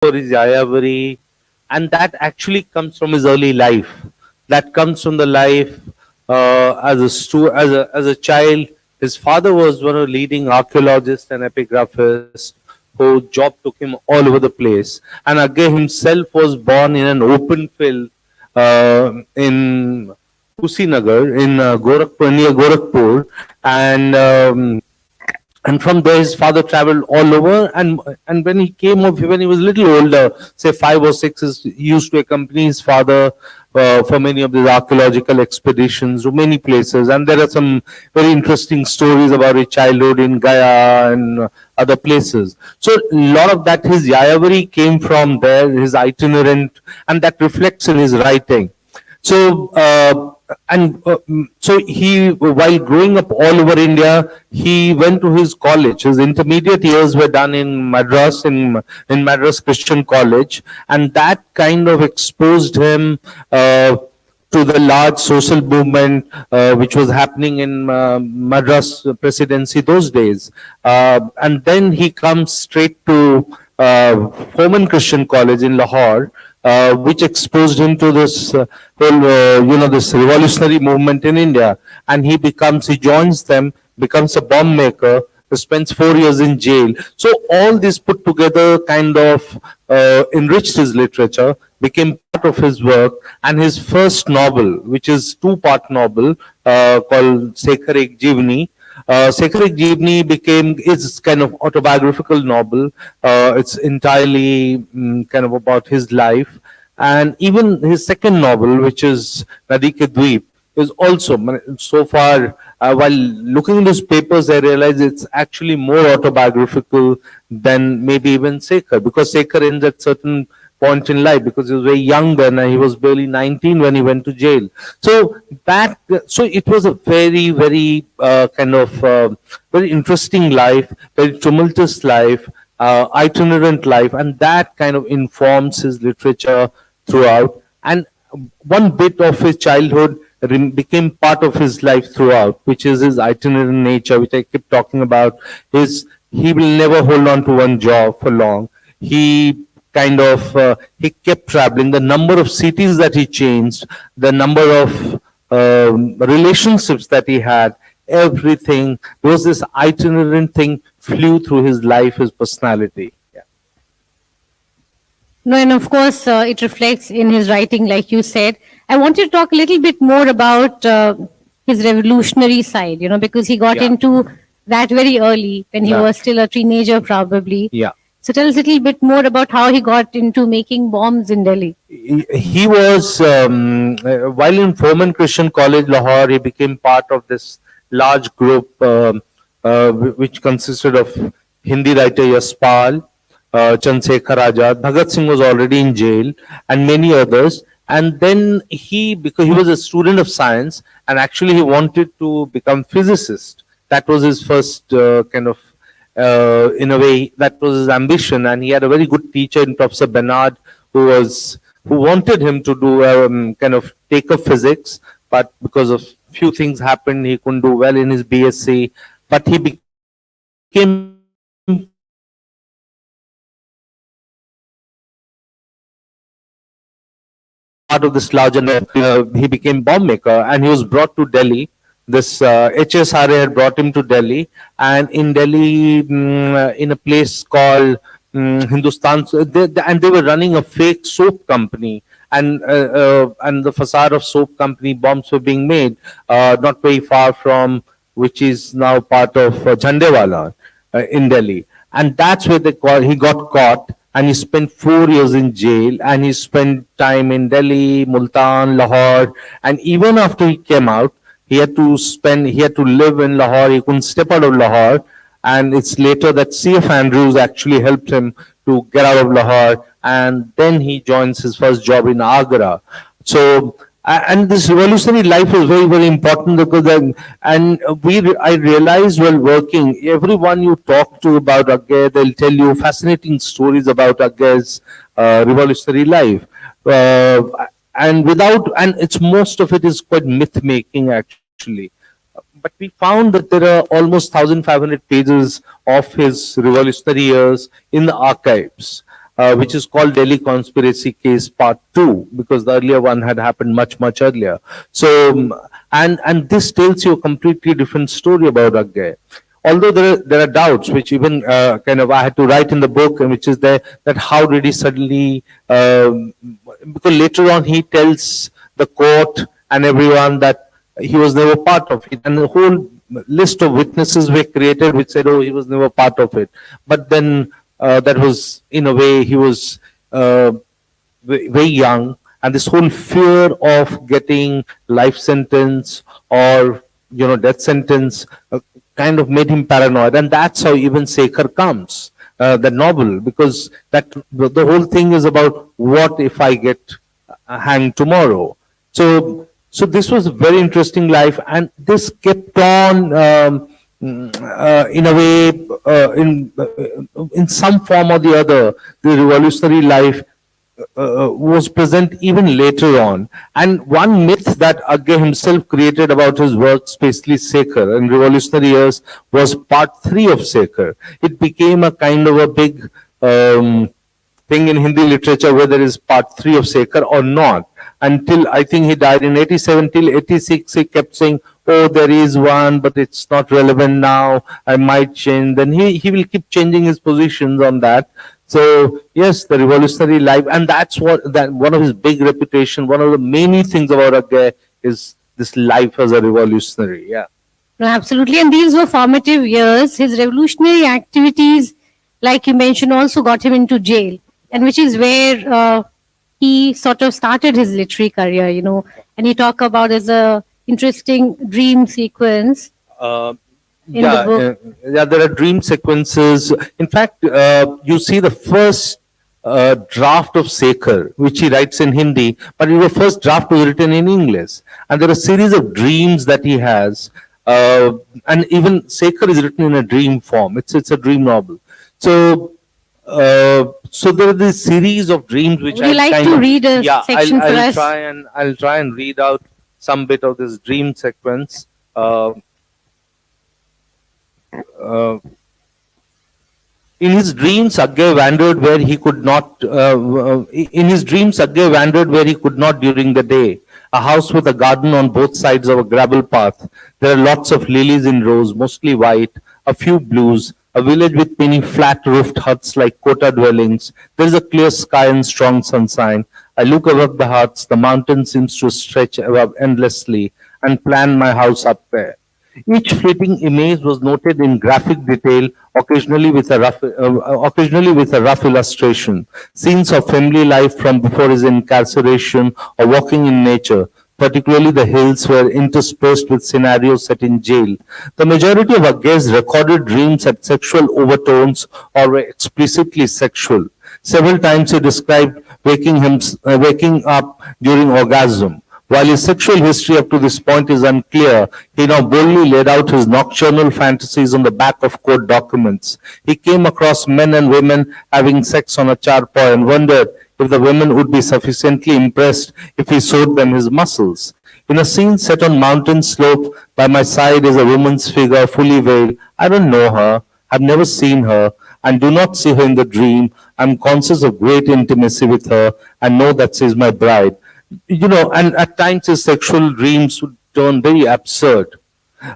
for his Yayavari, and that actually comes from his early life. That comes from the life as a child. His father was one of the leading archaeologists and epigraphists whose job took him all over the place. And Agge himself was born in an open field in Kusinagar in Gorakhpur, near Gorakhpur, and and from there his father traveled all over, and when he came of when he was a little older, say 5 or 6, he used to accompany his father for many of these archaeological expeditions to many places, and there are some very interesting stories about his childhood in Gaya and other places. So a lot of that, his Yayavari came from there, his itinerant, and that reflects in his writing. So, so he, while growing up all over India, he went to his college. His intermediate years were done in Madras, in Madras Christian College, and that kind of exposed him to the large social movement which was happening in Madras presidency those days. And then he comes straight to Foreman Christian College in Lahore, which exposed him to this whole, this revolutionary movement in India. And he joins them, becomes a bomb maker, spends 4 years in jail. So all this put together kind of enriched his literature, became part of his work, and his first novel, which is two-part novel called Sekhar Ek Jeevani. Sekhar Ek Jeevani is kind of autobiographical novel. It's entirely kind of about his life. And even his second novel, which is Nadi Ke Dweep, is also, so far, while looking at his papers, I realized it's actually more autobiographical than maybe even Sekhar, because Sekhar ends at certain point in life, because he was very young then, and he was barely 19 when he went to jail. So it was a very, very very interesting life, very tumultuous life, itinerant life, and that kind of informs his literature throughout. And one bit of his childhood became part of his life throughout, which is his itinerant nature, which I keep talking about. He will never hold on to one job for long. He kept traveling. The number of cities that he changed, the number of relationships that he had, everything, there was this itinerant thing flew through his life, his personality. Yeah. No, and of course, it reflects in his writing, like you said. I want you to talk a little bit more about his revolutionary side, because he got into that very early when he was still a teenager, probably. Yeah. So tell us a little bit more about how he got into making bombs in Delhi. He was, while in Foreman Christian College, Lahore, he became part of this large group which consisted of Hindi writer Yaspal, Chandrasekhar Azad, Bhagat Singh was already in jail, and many others. And then because he was a student of science, and actually he wanted to become physicist. That was his first in a way, that was his ambition, and he had a very good teacher in Professor Bernard, who wanted him to do take up physics, but because of few things happened, he couldn't do well in his BSc. But he became part of this larger he became bomb maker, and he was brought to Delhi. This HSRA had brought him to Delhi, and in Delhi, in a place called Hindustan, and they were running a fake soap company, and the facade of soap company bombs were being made not very far from, which is now part of Jhandewala in Delhi, and that's where he got caught. And he spent 4 years in jail, and he spent time in Delhi, Multan, Lahore, and even after he came out, he had to live in Lahore. He couldn't step out of Lahore, and it's later that C.F. Andrews actually helped him to get out of Lahore, and then he joins his first job in Agra. So, and this revolutionary life was very, very important, because I realized while working, everyone you talk to about Agge, they'll tell you fascinating stories about Agge's revolutionary life. And it's most of it is quite myth making, actually. But we found that there are almost 1,500 pages of his revolutionary years in the archives. which is called Delhi Conspiracy Case Part 2, because the earlier one had happened much earlier. So, and this tells you a completely different story about Aggay. Although there are doubts, which even kind of I had to write in the book, and which is there, that how did he suddenly, because later on he tells the court and everyone that he was never part of it, and the whole list of witnesses were created which said, oh, he was never part of it. But then that was, in a way, he was very young, and this whole fear of getting life sentence or death sentence kind of made him paranoid, and that's how even Sekhar comes, the novel, because that the whole thing is about what if I get hanged tomorrow. So this was a very interesting life, and this kept on in a way, in some form or the other. The revolutionary life was present even later on. And one myth that Aggay himself created about his work, especially Sekhar and revolutionary years, was part 3 of Sekhar. It became a kind of a big thing in Hindi literature, whether it is part 3 of Sekhar or not. Until I think he died in 87, till 86, he kept saying, oh, there is one, but it's not relevant now, I might change. Then he will keep changing his positions on that. So yes, the revolutionary life, and that's one of his big reputation, one of the many things about Aggay is this life as a revolutionary. Yeah. No, absolutely. And these were formative years. His revolutionary activities, like you mentioned, also got him into jail, and which is where he sort of started his literary career, and he talked about as a interesting dream sequence. In the book. Yeah, there are dream sequences. In fact, you see the first draft of Sekhar, which he writes in Hindi, but the first draft was written in English. And there are a series of dreams that he has. And even Sekhar is written in a dream form. It's a dream novel. So there are this series of dreams which Would you like to read a section for us? I'll try and read out some bit of this dream sequence. In his dreams, Aggay wandered where he could not. In his dreams, Aggay wandered where he could not during the day. A house with a garden on both sides of a gravel path. There are lots of lilies in rows, mostly white. A few blues. A village with many flat-roofed huts like quota dwellings. There is a clear sky and strong sunshine. I look above the huts. The mountain seems to stretch above endlessly, and plan my house up there. Each fleeting image was noted in graphic detail, occasionally with a rough illustration. Scenes of family life from before his incarceration or walking in nature, particularly the hills, were interspersed with scenarios set in jail. The majority of Aggay's recorded dreams had sexual overtones or were explicitly sexual. Several times he described waking up during orgasm. While his sexual history up to this point is unclear, he now boldly laid out his nocturnal fantasies on the back of court documents. He came across men and women having sex on a charpoy and wondered if the women would be sufficiently impressed if he showed them his muscles. In a scene set on mountain slope, by my side is a woman's figure fully veiled. I don't know her, I've never seen her, and do not see her in the dream. I'm conscious of great intimacy with her and know that she is my bride. And at times his sexual dreams would turn very absurd.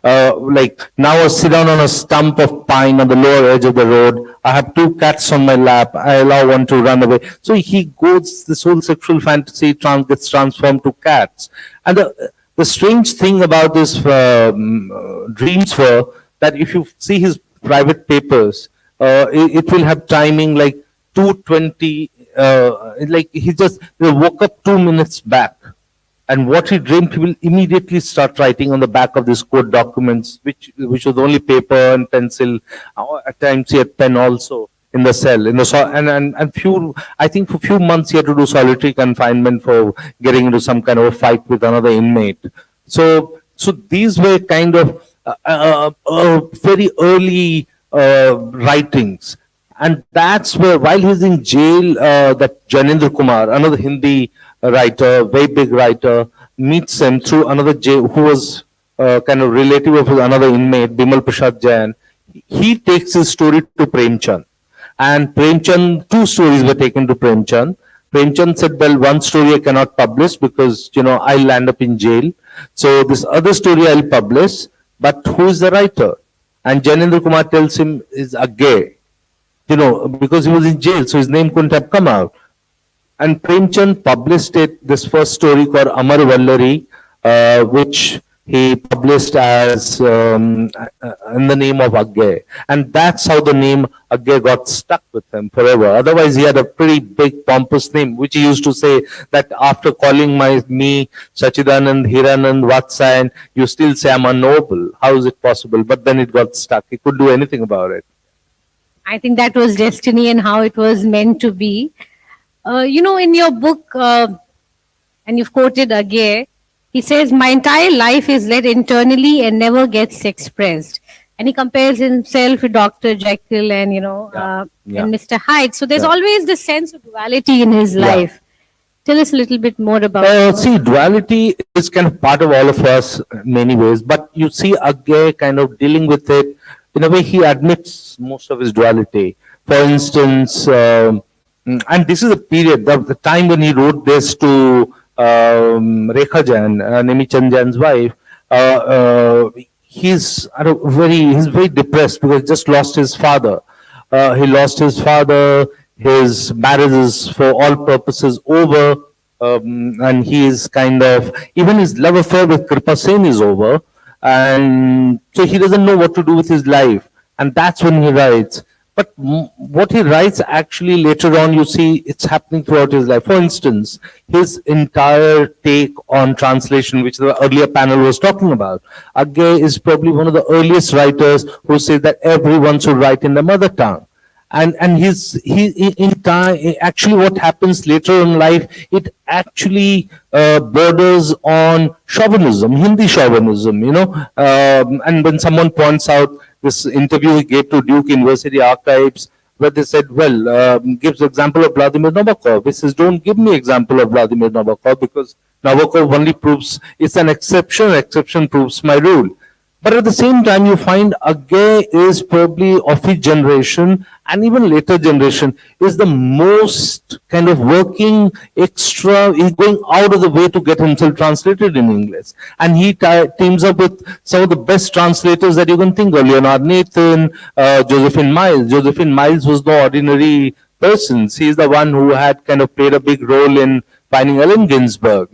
Like, now I sit down on a stump of pine on the lower edge of the road. I have 2 cats on my lap. I allow one to run away. So he goes, this whole sexual fantasy gets transformed to cats. And the strange thing about his dreams were that if you see his private papers, it will have timing like 2:20. Like he just woke up 2 minutes back, and what he dreamed he will immediately start writing on the back of these court documents, which was only paper and pencil. At times he had pen also in the cell, and few, I think for few months he had to do solitary confinement for getting into some kind of a fight with another inmate. So these were kind of very early writings. And that's where, while he's in jail, that Janendra Kumar, another Hindi writer, very big writer, meets him through another jail, who was kind of relative of another inmate, Bimal Prasad Jain. He takes his story to Premchand. And Premchand, two stories were taken to Premchand. Premchand said, well, one story I cannot publish because, I'll land up in jail. So this other story I'll publish, but who is the writer? And Janendra Kumar tells him is Agge, because he was in jail, so his name couldn't have come out. And Premchand published this first story called Amar Vallari, which he published as in the name of Agge. And that's how the name Agge got stuck with him forever. Otherwise, he had a pretty big pompous name, which he used to say that after calling me Sachidanand, Hiranand, Vatsayan, you still say I'm a noble. How is it possible? But then it got stuck. He could do anything about it. I think that was destiny and how it was meant to be. In your book, and you've quoted Agge, he says, my entire life is led internally and never gets expressed. And he compares himself with Dr. Jekyll and, and Mr. Hyde. So there's always this sense of duality in his life. Tell us a little bit more about it. See, duality is kind of part of all of us in many ways, but you see Agge kind of dealing with it. In a way, he admits most of his duality. For instance, and this is a period, the time when he wrote this to Rekha Jain, Nemi Chand Jain's wife, he's very depressed because he just lost his father. He lost his father, his marriage is for all purposes over, and he is kind of, even his love affair with Kripa Sen is over, and so he doesn't know what to do with his life. And that's when he writes. But what he writes actually later on, you see, it's happening throughout his life. For instance, his entire take on translation, which the earlier panel was talking about. Agge is probably one of the earliest writers who says that everyone should write in the mother tongue. And in time, actually what happens later in life, it actually borders on chauvinism, Hindi chauvinism, and when someone points out this interview he gave to Duke University Archives, where they said, well, gives example of Vladimir Nabokov. He says, don't give me example of Vladimir Nabokov because Nabokov only proves it's an exception proves my rule. But at the same time, you find Agge is probably of his generation and even later generation is the most kind of working extra, he's going out of the way to get himself translated in English. And he teams up with some of the best translators that you can think of, Leonard Nathan, Josephine Miles. Josephine Miles was no ordinary person. She's the one who had kind of played a big role in finding Allen Ginsberg,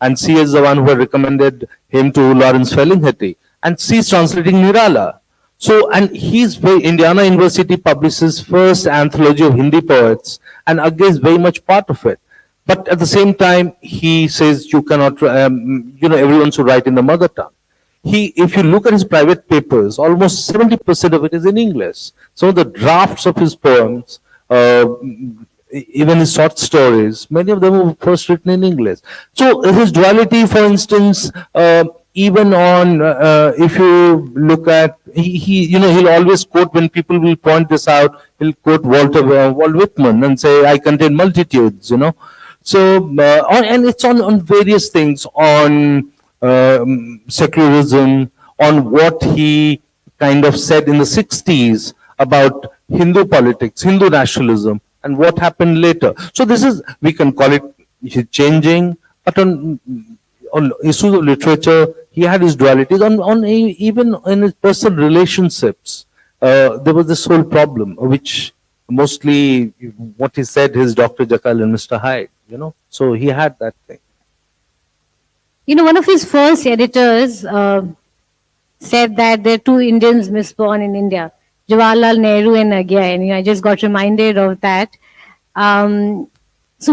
and she is the one who had recommended him to Lawrence Ferlinghetti. And she's translating Nirala. So, and Indiana University publishes first anthology of Hindi poets, and Agge is very much part of it. But at the same time, he says you cannot, everyone should write in the mother tongue. If you look at his private papers, almost 70% of it is in English. So the drafts of his poems, even his short stories, many of them were first written in English. So his duality, for instance, even on, if you look at, he'll always quote, when people will point this out, he'll quote Walt Whitman and say, I contain multitudes, So, and it's on various things, on secularism, on what he kind of said in the 60s about Hindu politics, Hindu nationalism, and what happened later. So this is, we can call it changing, but on issues of literature, he had his dualities. Even in his personal relationships, there was this whole problem, which mostly what he said is Dr. Jekyll and Mr. Hyde, So he had that thing. One of his first editors said that there are two Indians misborn in India, Jawaharlal Nehru and Agge, and I just got reminded of that. So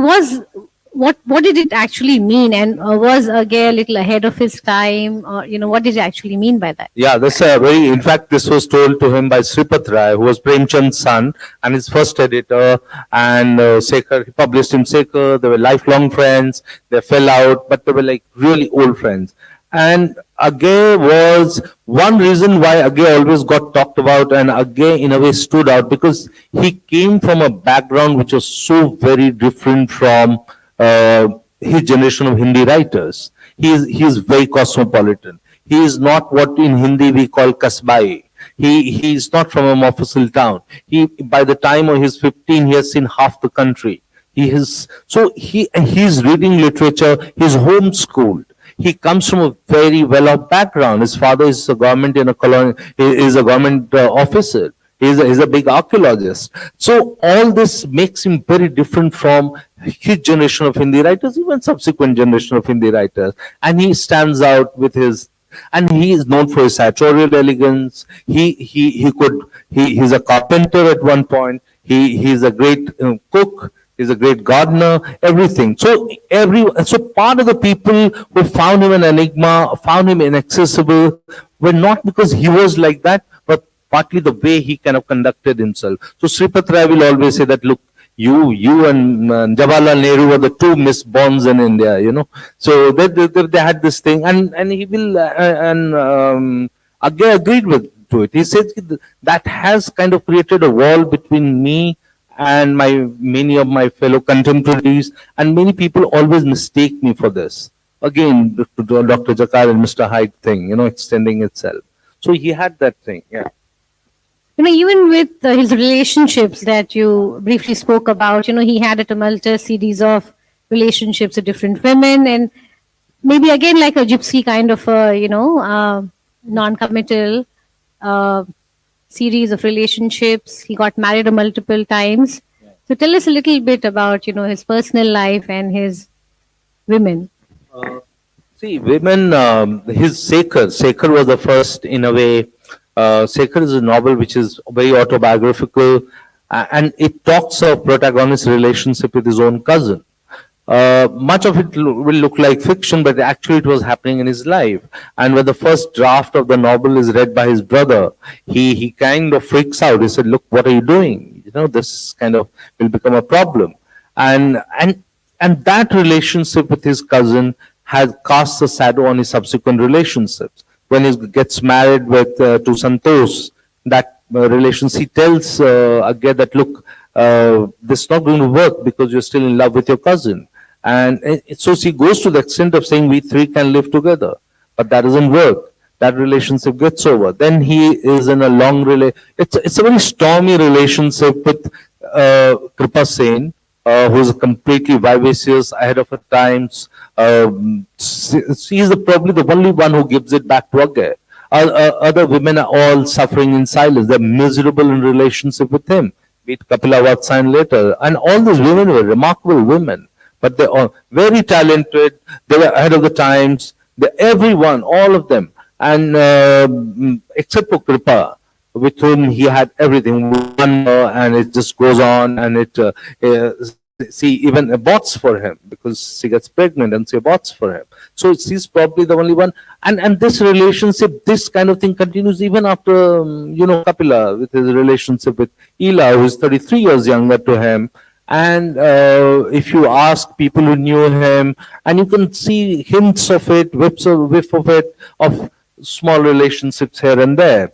what did it actually mean, and was Agge a little ahead of his time, or what did it actually mean by that? Yeah, that's in fact, this was told to him by Sripat Rai, who was Premchand's son and his first editor, and Sekhar, he published him Sekhar. They were lifelong friends. They fell out, but they were like really old friends. And Agge was one reason why Agge always got talked about, and Agge in a way stood out because he came from a background which was so very different from his generation of Hindi writers. He is very cosmopolitan. He is not what in Hindi we call kasbai. He's not from a Mofussil town. By the time he's 15, he has seen half the country. He's reading literature. He's homeschooled. He comes from a very well-off background. His father is a government in a colony, is a government officer. He's a big archaeologist. So all this makes him very different from his generation of Hindi writers, even subsequent generation of Hindi writers. And he stands out with his, and he is known for his sartorial elegance. He's a carpenter at one point. He's a great cook. He's a great gardener, everything. So part of the people who found him an enigma, found him inaccessible, were not because he was like that, but partly the way he kind of conducted himself. So Sripat Rai will always say that, look, you and Jawaharlal Nehru were the two Miss Bonds in India, you know. So they had this thing, and he will again agreed to it. He said that has kind of created a wall between me and many of my fellow contemporaries, and many people always mistake me for this. Again, Dr. Jakar and Mr. Hyde thing, you know, extending itself. So he had that thing, yeah. You know, even with his relationships that you briefly spoke about, you know, he had a tumultuous series of relationships with different women, and maybe again like a gypsy kind of non-committal series of relationships. He got married multiple times. So tell us a little bit about, you know, his personal life and his women. See, women, his Sekhar was the first in a way. Sekhar is a novel which is very autobiographical, and it talks of protagonist's relationship with his own cousin. Much of it will look like fiction, but actually it was happening in his life. And when the first draft of the novel is read by his brother, he kind of freaks out. He said, "Look, what are you doing? You know, this kind of will become a problem." And that relationship with his cousin has cast a shadow on his subsequent relationships. When he gets married to Santosh, that relationship, he tells again that, look, this is not going to work because you're still in love with your cousin. And so she goes to the extent of saying we three can live together, but that doesn't work. That relationship gets over. Then he is in a long it's a very stormy relationship with Kripa Sen, who's completely vivacious, ahead of her times. She is probably the only one who gives it back to Agay. Other women are all suffering in silence. They're miserable in relationship with him. Be it Kapila Vatsayan later. And all these women were remarkable women. But they are very talented. They were ahead of the times. Everyone, all of them. And except for Kripa, with whom he had everything, and it just goes on, and she even aborts for him because she gets pregnant and she aborts for him. So she's probably the only one. And this relationship, this kind of thing continues even after, Kapila, with his relationship with Ela, who is 33 years younger to him. And if you ask people who knew him, and you can see hints of it, whiff of it, of small relationships here and there.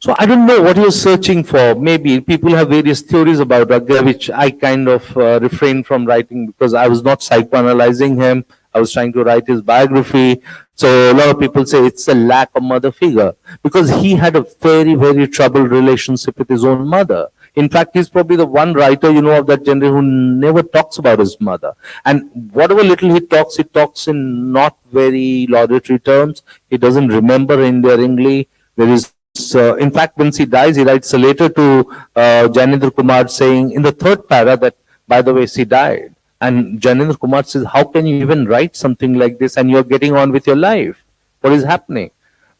So I don't know what you're searching for. Maybe people have various theories about Agay, which I kind of refrained from writing because I was not psychoanalyzing him. I was trying to write his biography. So a lot of people say it's a lack of mother figure because he had a very, very troubled relationship with his own mother. In fact, he's probably the one writer, of that generation who never talks about his mother. And whatever little he talks in not very laudatory terms. He doesn't remember endearingly. There is in fact, when she dies, he writes a letter to Janendra Kumar saying in the third para that, by the way, she died. And Janendra Kumar says, how can you even write something like this and you're getting on with your life? What is happening?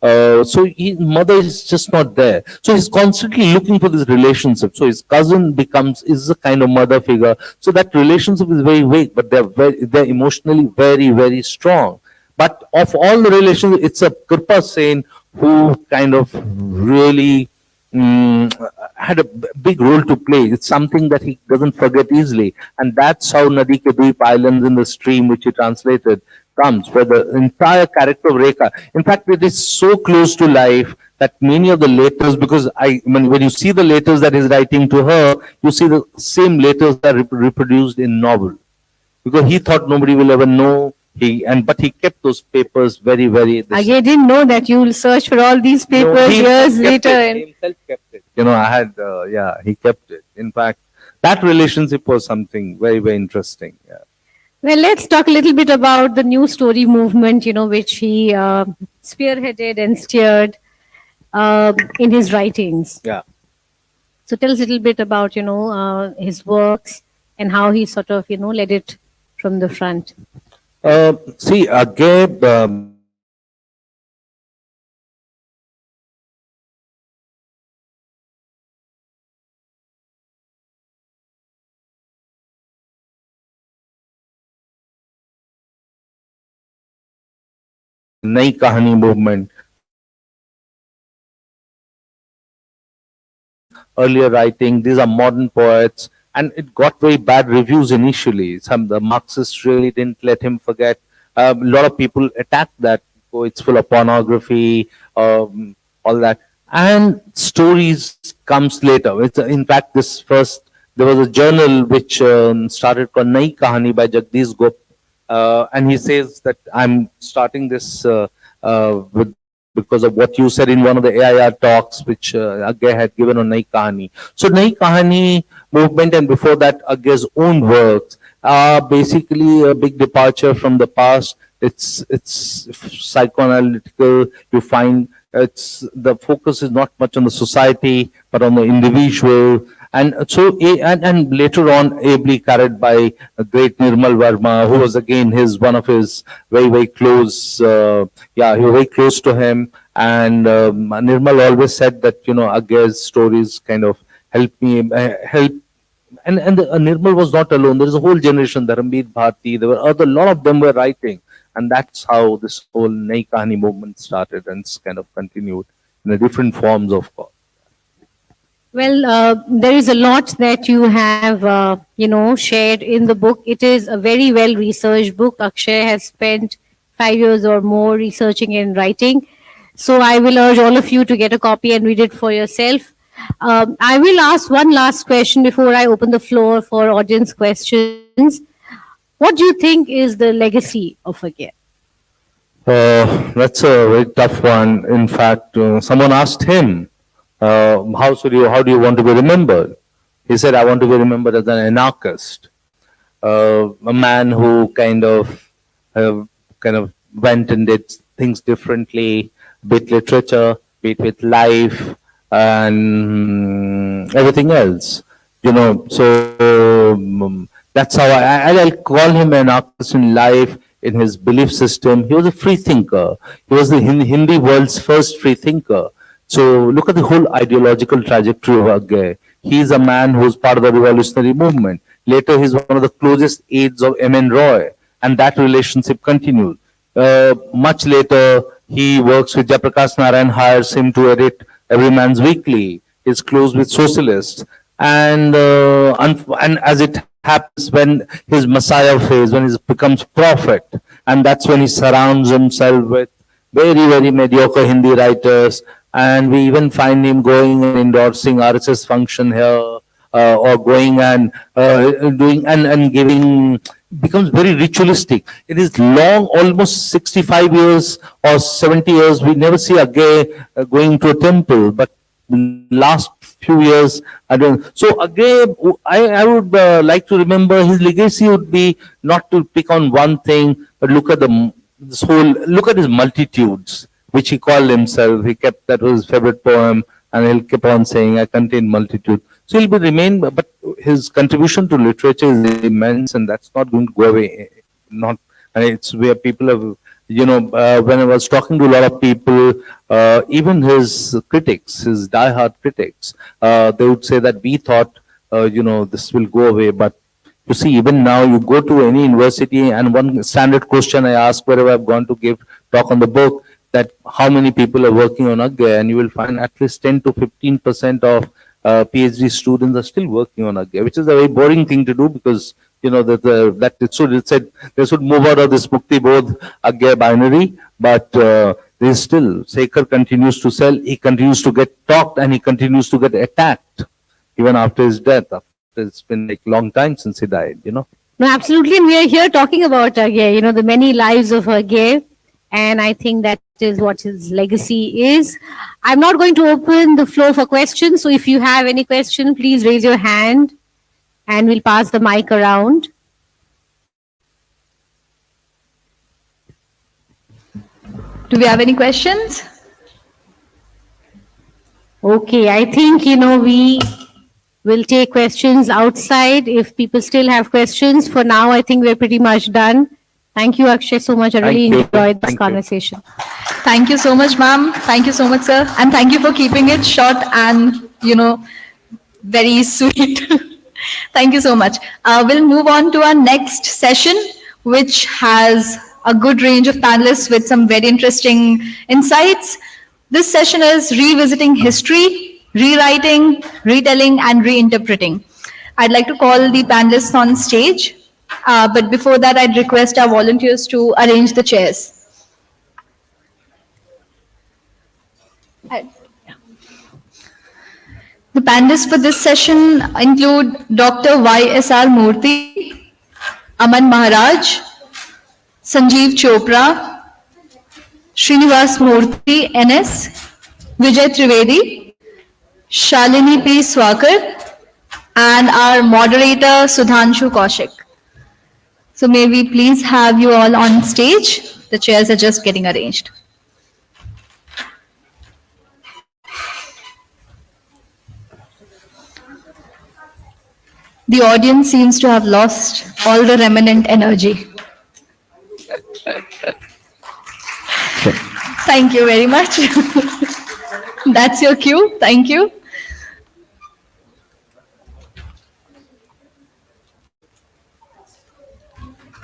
So his mother is just not there. So he's constantly looking for this relationship. So his cousin is a kind of mother figure. So that relationship is very vague, but they're emotionally very, very strong. But of all the relationships, it's a Kripa Sen who kind of really had a big role to play. It's something that he doesn't forget easily. And that's how Nadi Ke Dweep Islands in the Stream, which he translated, comes, where the entire character of Rekha, in fact, it is so close to life that many of the letters, because when you see the letters that he's writing to her, you see the same letters that are reproduced in novel. Because he thought nobody will ever know. But he kept those papers very, very. I didn't know that you will search for all these No, papers he years himself kept later. it. He himself kept it. I had, yeah, he kept it. In fact, that relationship was something very, very interesting. Yeah. Well, let's talk a little bit about the new story movement, which he spearheaded and steered in his writings. Yeah. So tell us a little bit about, his works and how he sort of, led it from the front. See, Gabe, नई कहानी movement, earlier writing. These are modern poets, and it got very bad reviews initially. Some the Marxists really didn't let him forget. A lot of people attacked that. Oh, it's full of pornography, all that. And stories comes later. In fact, there was a journal which started called Nai Kahani by Jagdish Gop, and he says that I'm starting this because of what you said in one of the AIR talks, which Agge had given on Nai Kahani. So Nai Kahani movement, and before that, Agge's own works are basically a big departure from the past. It's psychoanalytical. You find it's the focus is not much on the society, but on the individual. And so, and later on, ably carried by a great Nirmal Verma, who was again one of his very, very close, yeah, he was very close to him. And Nirmal always said that, Agge's stories kind of helped me, help. And Nirmal was not alone. There is a whole generation, Dharamveer Bharti, there were a lot of them were writing. And that's how this whole Nai Kahani movement started, and it's kind of continued in the different forms, of course. Well, there is a lot that you have, shared in the book. It is a very well researched book. Akshay has spent 5 years or more researching and writing. So I will urge all of you to get a copy and read it for yourself. I will ask one last question before I open the floor for audience questions. What do you think is the legacy of Agge? That's a very tough one. In fact, someone asked him, how do you want to be remembered? He said, I want to be remembered as an anarchist, a man who kind of went and did things differently, be it literature, be it with life, and everything else. So that's how I'll call him an artist in life, in his belief system. He was a free thinker. He was the Hindi world's first free thinker. So look at the whole ideological trajectory of Agge. He is a man who is part of the revolutionary movement. Later, he's one of the closest aides of M.N. Roy, and that relationship continued. Much later, he works with Jayaprakash Narayan, hires him to edit Everyman's Weekly. He's close with socialists. And as it happens, when his Messiah phase, when he becomes prophet, and that's when he surrounds himself with very, very mediocre Hindi writers. And we even find him going and endorsing RSS function here, or going and doing and giving, becomes very ritualistic. It is long, almost 65 years or 70 years. We never see Agge going to a temple, but last few years, I don't. So Agge, I would like to remember his legacy would be not to pick on one thing, but look at look at his multitudes, which he called himself. He kept, that was his favorite poem, and he'll keep on saying, I contain multitude. So he'll remain, but his contribution to literature is immense, and that's not going to go away. It's where people have, when I was talking to a lot of people, even his critics, his diehard critics, they would say that we thought, this will go away, but you see, even now, you go to any university, and one standard question I ask wherever I've gone to give talk on the book, that how many people are working on Agge, and you will find at least 10 to 15% of PhD students are still working on Agge, which is a very boring thing to do, because it said they should move out of this Mukti Bodh Agge binary, but they still, Sekhar continues to sell, he continues to get talked, and he continues to get attacked even after his death. It's been like long time since he died. No, absolutely. And we are here talking about Gay, the many lives of Gay. And I think that is what his legacy is. I'm not going to open the floor for questions. So if you have any question, please raise your hand and we'll pass the mic around. Do we have any questions? Okay, I think, we will take questions outside if people still have questions. For now, I think we're pretty much done. Thank you, Akshay, so much. I really Thank you. enjoyed this Thank you. conversation. Thank you so much, ma'am. Thank you so much, sir. And thank you for keeping it short and, very sweet. Thank you so much. We'll move on to our next session, which has a good range of panelists with some very interesting insights. This session is revisiting history, rewriting, retelling, and reinterpreting. I'd like to call the panelists on stage, but before that, I'd request our volunteers to arrange the chairs. The panelists for this session include Dr. Y.S.R. Murthy, Aman Maharaj, Sanjeev Chopra, Srinivas Murthy, NS, Vijay Trivedi, Shalini P. Swakar, and our moderator Sudhanshu Kaushik. So may we please have you all on stage. The chairs are just getting arranged. The audience seems to have lost all the remnant energy. Thank you very much. That's your cue. Thank you.